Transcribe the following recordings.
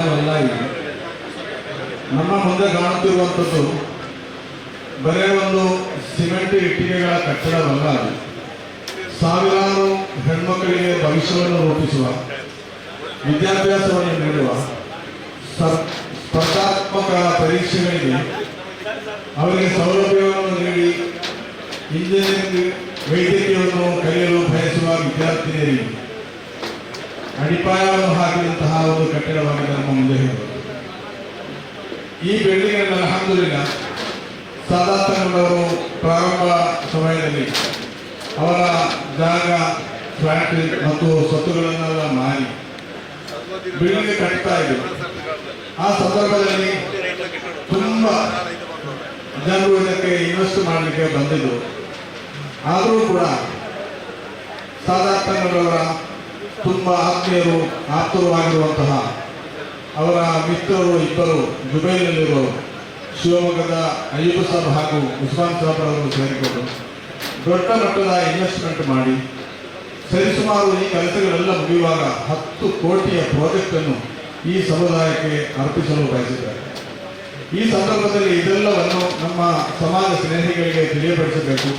ಎಲ್ಲ ಇದೆ. ನಮ್ಮ ಮುಂದೆ ಕಾಣುತ್ತಿರುವಂಥದ್ದು ಬರೇ ಒಂದು ಸಿಮೆಂಟ್ ಇಟ್ಟಿಗೆಗಳ ಕಟ್ಟಡವಲ್ಲ. ಅದು ಸಾವಿರಾರು ಹೆಣ್ಮಕ್ಕಳಿಗೆ ಭವಿಷ್ಯವನ್ನು ರೂಪಿಸುವ, ವಿದ್ಯಾಭ್ಯಾಸವನ್ನು ನೀಡುವ, ಸ್ಪರ್ಧಾತ್ಮಕ ಪರೀಕ್ಷೆಗಳಿಗೆ ಅವರಿಗೆ ಸೌಲಭ್ಯವನ್ನು ನೀಡಿ ಇಂಜಿನಿಯರಿಂಗ್ ವೈದ್ಯಕೀಯವನ್ನು ಕಲಿಯಲು ಬಯಸುವ ವಿದ್ಯಾರ್ಥಿನಿಯರಿಗೆ ಅಡಿಪಾಯವನ್ನು ಹಾಕಿದಂತಹ ಒಂದು ಕಟ್ಟಡವಾಗಿದೆ ನಮ್ಮ ಮುಂದೆ ಹೇಳುವುದು. ಈ ಬಿಲ್ಡಿಂಗ್ ಅನ್ನು ಅಲ್ಹಮ್ದುಲಿಲ್ಲಾ ಸಾದಾತನವರು ಪ್ರಾರಂಭ ಸಮಯದಲ್ಲಿ ಅವರ ಜಾಗ, ಫ್ಲಾಟ್ ಮತ್ತು ಸ್ವತ್ತುಗಳನ್ನೆಲ್ಲ ಮಾರಿ ಬಿಲ್ಡಿಂಗ್ ಕಟ್ತಾ ಇದ್ರು. ಆ ಸಂದರ್ಭದಲ್ಲಿ ತುಂಬ ಜನರು ಇದಕ್ಕೆ ಇನ್ವೆಸ್ಟ್ ಮಾಡಲಿಕ್ಕೆ ಬಂದಿದ್ದು. ಆದರೂ ಕೂಡ ಸಾದಾತನವರ ತುಂಬ ಆಪ್ತರು ಆಗಿರುವಂತಹ ಅವರ ಮಿತ್ರರು ಇಬ್ಬರು ದುಬೈನಲ್ಲಿರುವರು, ಶಿವಮೊಗ್ಗದ ಅಯ್ಯೂಬ್ ಸಾಬ್ ಹಾಗೂ ಉಸ್ಮಾನ್ ಸಾಬ್ ಅವರು ಸೇರಿಕೊಂಡು ದೊಡ್ಡ ಮಟ್ಟದ ಇನ್ವೆಸ್ಟ್ಮೆಂಟ್ ಮಾಡಿ ಸರಿಸುಮಾರು ಈ ಕೆಲಸಗಳೆಲ್ಲ ಮುಗಿಯುವಾಗ 10 ಕೋಟಿಯ ಪ್ರಾಜೆಕ್ಟನ್ನು ಈ ಸಮುದಾಯಕ್ಕೆ ಅರ್ಪಿಸಲು ಬಯಸಿದ್ದಾರೆ. ಈ ಸಂದರ್ಭದಲ್ಲಿ ಇದೆಲ್ಲವನ್ನು ನಮ್ಮ ಸಮಾಜ ಸ್ನೇಹಿಗಳಿಗೆ ತಿಳಿಯಪಡಿಸಬೇಕು,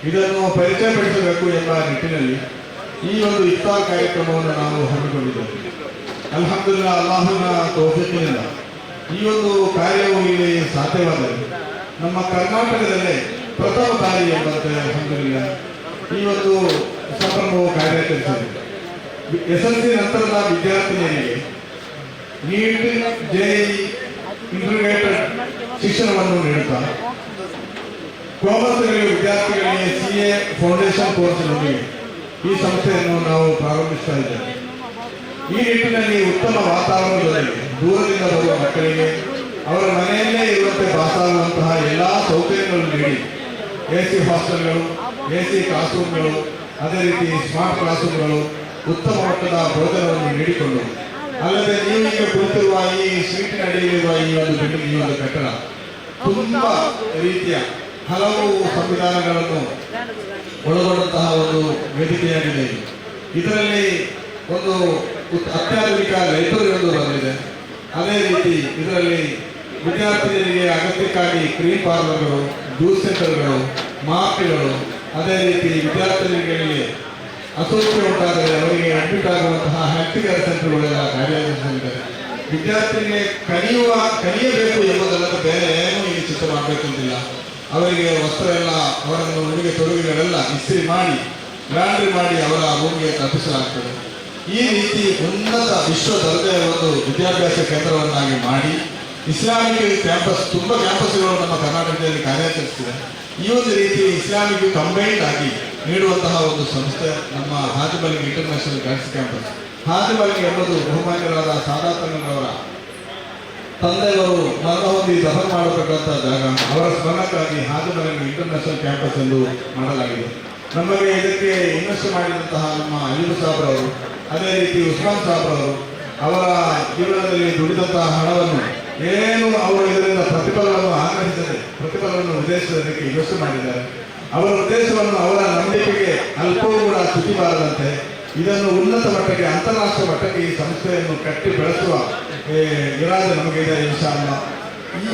ಇದನ್ನು ಪರಿಚಯಪಡಿಸಬೇಕು ಎಂಬ ನಿಟ್ಟಿನಲ್ಲಿ ಈ ಒಂದು ಇಫ್ತಾರ್ ಕಾರ್ಯಕ್ರಮವನ್ನು ನಾವು ಹಮ್ಮಿಕೊಂಡಿದ್ದೇವೆ. ಅಲ್ಹಮ್ದುಲಿಲ್ಲಾ, ಅಲ್ಲಾಹನ ತೌಫೀಕಿನಿಂದ ಈ ಒಂದು ಕಾರ್ಯವು ಇಲ್ಲಿ ಸಾಧ್ಯವಾದರೆ ನಮ್ಮ ಕರ್ನಾಟಕದಲ್ಲೇ ಪ್ರಥಮ ಬಾರಿ ಎಂಬಂತೆ ಅಲ್ಹಮ್ದುಲಿಲ್ಲಾ ಈ ಒಂದು ಸಂಭ್ರಮವು ಕಾರ್ಯಾಚರಿಸಿದೆ. SSLC ನಂತರದ ವಿದ್ಯಾರ್ಥಿನಿಯರಿಗೆ ನೀಟ್, JEE ಇಂಟಿಗ್ರೇಟೆಡ್ ಶಿಕ್ಷಣವನ್ನು ನೀಡುತ್ತಾ ಕಾಮರ್ಸ್ ವಿದ್ಯಾರ್ಥಿಗಳಿಗೆ CA ಫೌಂಡೇಶನ್ ಕೋರ್ಸ್ನೊಂದಿಗೆ ಈ ಸಂಸ್ಥೆಯನ್ನು ನಾವು ಪ್ರಾರಂಭಿಸ್ತಾ ಇದ್ದೇವೆ. ಈ ನಿಟ್ಟಿನಲ್ಲಿ ಉತ್ತಮ ವಾತಾವರಣದಲ್ಲಿ ದೂರದಿಂದ ಬರುವ ಮಕ್ಕಳಿಗೆ ಅವರ ಮನೆಯಲ್ಲೇ ಇರುವಂತೆ ಭಾಸವಾಗುವಂತಹ ಎಲ್ಲ ಸೌಕರ್ಯಗಳನ್ನು ನೀಡಿ AC ಹಾಸ್ಟೆಲ್ಗಳು, AC ಕ್ಲಾಸ್ ರೂಮ್ಗಳು, ಅದೇ ರೀತಿ ಸ್ಮಾರ್ಟ್ ಕ್ಲಾಸ್ ರೂಮ್ಗಳು, ಉತ್ತಮ ಮಟ್ಟದ ಭೋಜನವನ್ನು ನೀಡಿಕೊಂಡು, ಅಲ್ಲದೆ ನೀವು ಈಗ ಕುಳಿತಿರುವ ಈ ಸ್ಟ್ರೀಟ್ ನಡೆಯಲಿರುವ ಈ ಒಂದು ಬಿಲ್ಡಿಂಗ್, ಈ ಒಂದು ಕಟ್ಟಡ ತುಂಬ ರೀತಿಯ ಹಲವು ಸಂವಿಧಾನಗಳನ್ನು ಒಳಗೊಂಡಂತಹ ಒಂದು ವೇದಿಕೆಯಾಗಿದೆ. ಇದರಲ್ಲಿ ಒಂದು ಅತ್ಯಾಧುನಿಕ ಲೈಬ್ರರಿ ಒಂದು ಬಂದಿದೆ. ಅದೇ ರೀತಿ ಇದರಲ್ಲಿ ವಿದ್ಯಾರ್ಥಿನಿಯರಿಗೆ ಅಗತ್ಯಕ್ಕಾಗಿ ಕ್ರೀಮ್ ಪಾರ್ಲರ್ಗಳು, ಜ್ಯೂಸ್ ಸೆಂಟರ್ಗಳು, ಮಾರ್ಕ್ಗಳು, ಅದೇ ರೀತಿ ವಿದ್ಯಾರ್ಥಿನಿಗಳಿಗೆ ಅಸೌಖ್ಯ ಉಂಟಾದರೆ ಅವರಿಗೆ ಅಡ್ಮಿಟ್ ಆಗುವಂತಹ ಹೆಲ್ತ್ ಕೇರ್ ಸೆಂಟರ್ಗಳೆಲ್ಲ ಕಾರ್ಯನಿರ್ವಹಿಸಲಿದ್ದಾರೆ. ವಿದ್ಯಾರ್ಥಿನಿಗೆ ಕಲಿಯಬೇಕು ಎಂಬುದಲ್ಲದೆ ಬೇರೆ ಏನೂ ಇಲ್ಲಿ ಚಿತ್ರ ಮಾಡಬೇಕಂತಿಲ್ಲ. ಅವರಿಗೆ ವಸ್ತ್ರ ಎಲ್ಲ, ಅವರನ್ನು ಉಡುಗೆ ತೊಡುಗೆಗಳೆಲ್ಲ ಇಸ್ತ್ರಿ ಮಾಡಿ, ಲಾಂಡ್ರಿ ಮಾಡಿ ಅವರ ರೂಮ್ಗೆ ತಪ್ಪಿಸಲಾಗ್ತದೆ. ಈ ರೀತಿ ಉನ್ನತ ವಿಶ್ವ ದರ್ಜೆಯ ಒಂದು ವಿದ್ಯಾಭ್ಯಾಸ ಕೇಂದ್ರವನ್ನಾಗಿ ಮಾಡಿ ಇಸ್ಲಾಮಿಕ್ ಕ್ಯಾಂಪಸ್, ತುಂಬ ಕ್ಯಾಂಪಸ್ಗಳು ನಮ್ಮ ಕರ್ನಾಟಕದಲ್ಲಿ ಕಾರ್ಯಾಚರಿಸಿದೆ. ಈ ಒಂದು ರೀತಿ ಇಸ್ಲಾಮಿಕ್ ಕಂಬೈನ್ಡ್ ಆಗಿ ನೀಡುವಂತಹ ಒಂದು ಸಂಸ್ಥೆ ನಮ್ಮ Haji Malik international girls campus. Haji Malik ಎಂಬುದು ಬಹುಮಾನ್ಯರಾದ ಸಾದಾತನವರ ತಂದೆಯವರು ಮರಣ ಹೊಂದಿ ದಫನ್ ಮಾಡತಕ್ಕಂಥ ಜಾಗ. ಅವರ ಸ್ಮರಣಕ್ಕಾಗಿ ಹಾಜಿ ಮಲಿಕ್ ಇಂಟರ್ನ್ಯಾಷನಲ್ ಕ್ಯಾಂಪಸ್ ಎಂದು ಮಾಡಲಾಗಿದೆ. ನಮಗೆ ಇದಕ್ಕೆ ಇನ್ವೆಸ್ಟ್ ಮಾಡಿದಂತಹ ನಮ್ಮ ಅಯ್ಯೂಬ್ ಸಾಬ್ರವರು, ಅದೇ ರೀತಿ ಉಸ್ಮಾನ್ ಸಾಬ್ರವರು ಅವರ ಜೀವನದಲ್ಲಿ ದುಡಿದಂತಹ ಹಣವನ್ನು ಏನು ಅವರು ಇದರಿಂದ ಪ್ರತಿಫಲವನ್ನು ಆಗ್ರಹಿಸದೆ ಪ್ರತಿಫಲವನ್ನು ಉದ್ದೇಶಿಸೋದಕ್ಕೆ ಇನ್ವೆಸ್ಟ್ ಮಾಡಿದ್ದಾರೆ. ಅವರ ಉದ್ದೇಶವನ್ನು, ಅವರ ನಂಬಿಕೆಗೆ ಅಲ್ಪವೂ ಕೂಡ ಚ್ಯುತಿ ಬಾರದಂತೆ ಇದನ್ನು ಉನ್ನತ ಮಟ್ಟಕ್ಕೆ, ಅಂತಾರಾಷ್ಟ್ರೀಯ ಮಟ್ಟಕ್ಕೆ ಈ ಸಂಸ್ಥೆಯನ್ನು ಕಟ್ಟಿ ಬೆಳೆಸುವ ಇರಾದೆ ನಮಗಿದೆ ಇನ್ಶಾ ಅಲ್ಲಾಹ್.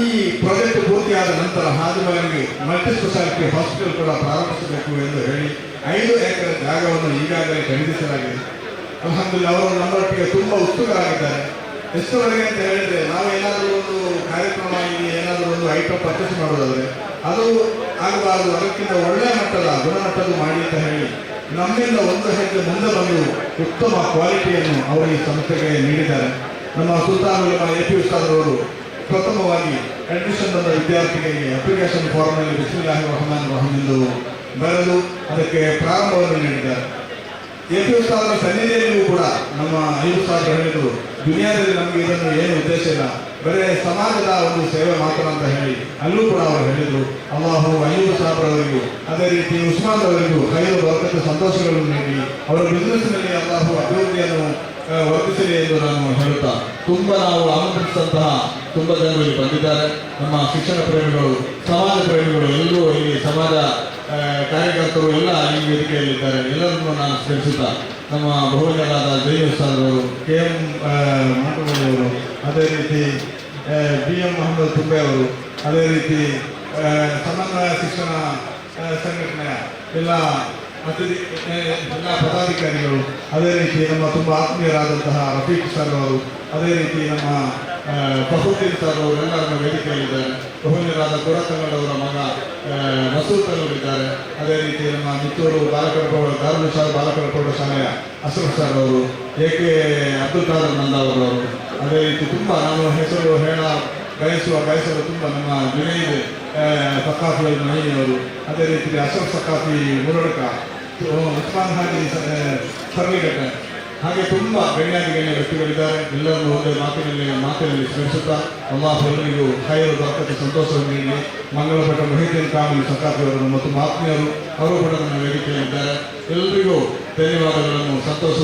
ಈ ಪ್ರಾಜೆಕ್ಟ್ ಪೂರ್ತಿಯಾದ ನಂತರ ಹಾಜಿ ಮಲಿಕ್ಗೆ ಮಲ್ಟಿ ಸ್ಪೆಷಾಲಿಟಿ ಹಾಸ್ಪಿಟಲ್ ಕೂಡ ಪ್ರಾರಂಭಿಸಬೇಕು ಎಂದು ಹೇಳಿ 5 ಎಕರೆ ಜಾಗವನ್ನು ಈಗಾಗಲೇ ಖರೀದಿಸಲಾಗಿದೆ. ಅಲ್ಹಮ್ದುಲಿಲ್ಲಾ, ಅವರು ನಮ್ಮೊಟ್ಟಿಗೆ ತುಂಬ ಉತ್ಸುಕರಾಗಿದ್ದಾರೆ. ಎಷ್ಟರವರೆಗೆ ಅಂತ ಹೇಳಿದ್ರೆ, ನಾವೇನಾದರೂ ಒಂದು ಕಾರ್ಯಕ್ರಮ, ಇಲ್ಲಿ ಏನಾದರೂ ಒಂದು ಐಟಮ್ ಪರ್ಚೇಸ್ ಮಾಡೋದಾದರೆ ಅದು ಆಗಬಾರದು, ಅದಕ್ಕಿಂತ ಒಳ್ಳೆಯ ಮಟ್ಟದ ಗುಣಮಟ್ಟದ ಮಾಡಿ ಅಂತ ಹೇಳಿ ನಮ್ಮಿಂದ ಒಂದು ಹೆಜ್ಜೆ ಮುಂದೆ ಬಂದು ಉತ್ತಮ ಕ್ವಾಲಿಟಿಯನ್ನು ಅವರು ಈ ಸಂಸ್ಥೆಗೆ ನೀಡಿದ್ದಾರೆ. ನಮ್ಮ ಸುಲ್ತಾನ್ ಉಲಮಾ AP ಉಸ್ತಾದ್ ಅವರು ಪ್ರಥಮವಾಗಿ ಅಡ್ಮಿಷನ್ ಬಂದ ವಿದ್ಯಾರ್ಥಿಗಳಿಗೆ ಅಪ್ಲಿಕೇಶನ್ ಫಾರ್ಮ್ನಲ್ಲಿ ಬಿಸ್ಮಿಲ್ಲಾಹಿರ್ ರಹಮಾನಿರ್ ರಹೀಂ ಎಂದು ಬರೆದು ಅದಕ್ಕೆ ಪ್ರಾರಂಭವನ್ನು ನೀಡಿದ್ದಾರೆ. AP ಉಸ್ತಾದರ ಸನ್ನಿಧಿಯಲ್ಲಿಯೂ ಕೂಡ ನಮ್ಮ ಅಯ್ಯೂಬ್ ಸಾಬ್ ಹೇಳಿದರು, ದುನಿಯಾದಲ್ಲಿ ನಮಗೆ ಇದನ್ನು ಏನು ಉದ್ದೇಶ ಇಲ್ಲ, ಬರೇ ಸಮಾಜದ ಒಂದು ಸೇವೆ ಮಾತ್ರ ಅಂತ ಹೇಳಿ ಅಲ್ಲೂ ಕೂಡ ಅವರು ಹೇಳಿದರು. ಅಲ್ಲಾಹು ಅಯ್ಯೂಬ್ ಸಾಬ್ರವರಿಗೂ ಅದೇ ರೀತಿ ಉಸ್ಮಾನ್ ಅವರಿಗೂ ಖೈರು ಬರಕತ್ತು ಸಂತೋಷಗಳನ್ನು ನೀಡಿ ಅವರ ಬಿಸ್ನೆಸ್ನಲ್ಲಿ ಅಲ್ಲಾಹು ಅಭಿವೃದ್ಧಿಯನ್ನು ವರ್ತಿಸಲಿ ಎಂದು ನಾನು ಹೇಳುತ್ತಾ, ತುಂಬ ನಾವು ಆಮಂತ್ರಿಸಿದಂತಹ ತುಂಬ ಜನರು ಇಲ್ಲಿ ಬಂದಿದ್ದಾರೆ. ನಮ್ಮ ಶಿಕ್ಷಣ ಪ್ರೇಮಿಗಳು, ಸಮಾಜ ಪ್ರೇಮಿಗಳು ಎಲ್ಲರೂ ಇಲ್ಲಿ, ಸಮಾಜ ಕಾರ್ಯಕರ್ತರು ಎಲ್ಲ ಈ ವೇದಿಕೆಯಲ್ಲಿದ್ದಾರೆ. ಎಲ್ಲರನ್ನೂ ನಾನು ಸ್ಮರಿಸುತ್ತಾ ನಮ್ಮ ಬಹುಜನರಾದ ಜೈನು ಸರ್ ಅವರು, KM ಮಂಟಮಣಿಯವರು, ಅದೇ ರೀತಿ BM ಮೊಹಮ್ಮದ್ ತುಂಬೆ ಅವರು, ಅದೇ ರೀತಿ ಸಮನ್ವಯ ಶಿಕ್ಷಣ ಸಂಘಟನೆಯ ಎಲ್ಲ ಪದಾಧಿಕಾರಿಗಳು, ಅದೇ ರೀತಿ ನಮ್ಮ ತುಂಬ ಆತ್ಮೀಯರಾದಂತಹ ರಫೀಕ್ ಸರ್ ಅವರು, ಅದೇ ರೀತಿ ನಮ್ಮ ಫಹರುದ್ದೀನ್ ಸರ್ ಅವರು ಎಲ್ಲರನ್ನ ವೇದಿಕೆಯಲ್ಲಿದ್ದಾರೆ. ಬಹುಜನರಾದ ಕೊರಕನ್ನಡವರ ಮಗ ಮಸೂದ್ ಅವರಿದ್ದಾರೆ. ಅದೇ ರೀತಿ ನಮ್ಮ ಮಿತ್ತೂರು ಬಾಲಕರ ದಾರುಲ್ ಬಾಲಕರ ಪ್ರೌಢಶಾಲೆಯ ಅಶ್ರಫ್ ಸರ್ ಅವರು, AK ಅಬ್ದುಲ್ ಖಾದರ್ ನಂದಾವರ್ ಅವರು, ಅದೇ ರೀತಿ ತುಂಬ ನಾನು ಹೆಸರು ಬಯಸಲು ತುಂಬ ನಮ್ಮ ಜುನೈದ್ ಸಕಾಫಿ ಮಹಿಳೆಯವರು, ಅದೇ ರೀತಿ ಅಶ್ರಫ್ ಸಕಾಫಿ ಮುರಡಕ, ಉಸ್ಮಾನ್ ಹಾಜಿ ಸರ್ಲಿಘಟ್ಟ, ಹಾಗೆ ತುಂಬ ಗಣ್ಯ ವ್ಯಕ್ತಿಗಳಿದ್ದಾರೆ. ಎಲ್ಲರನ್ನು ಒಂದೇ ಮಾತಿನಲ್ಲಿ ಸ್ಮರಿಸುತ್ತಾ ಅಲ್ಲಾಹ್ ಎಲ್ಲರಿಗೂ ಖೈರು ಬರಕತ್ತು ಸಂತೋಷವನ್ನು ನೀಡಿ ಮಂಗಳಪಟ್ಟ ಮೊಹಿದ್ದೀನ್ ಕಾಮಿಲ್ ಸಕಾಫಿ ಅವರು ಮತ್ತು ಆತ್ಮೀಯರು ಅವರು ಕೂಡ ನನ್ನ ವೇದಿಕೆಯಲ್ಲಿದ್ದಾರೆ. ಎಲ್ಲರಿಗೂ ಧನ್ಯವಾದಗಳನ್ನು ಸಂತೋಷ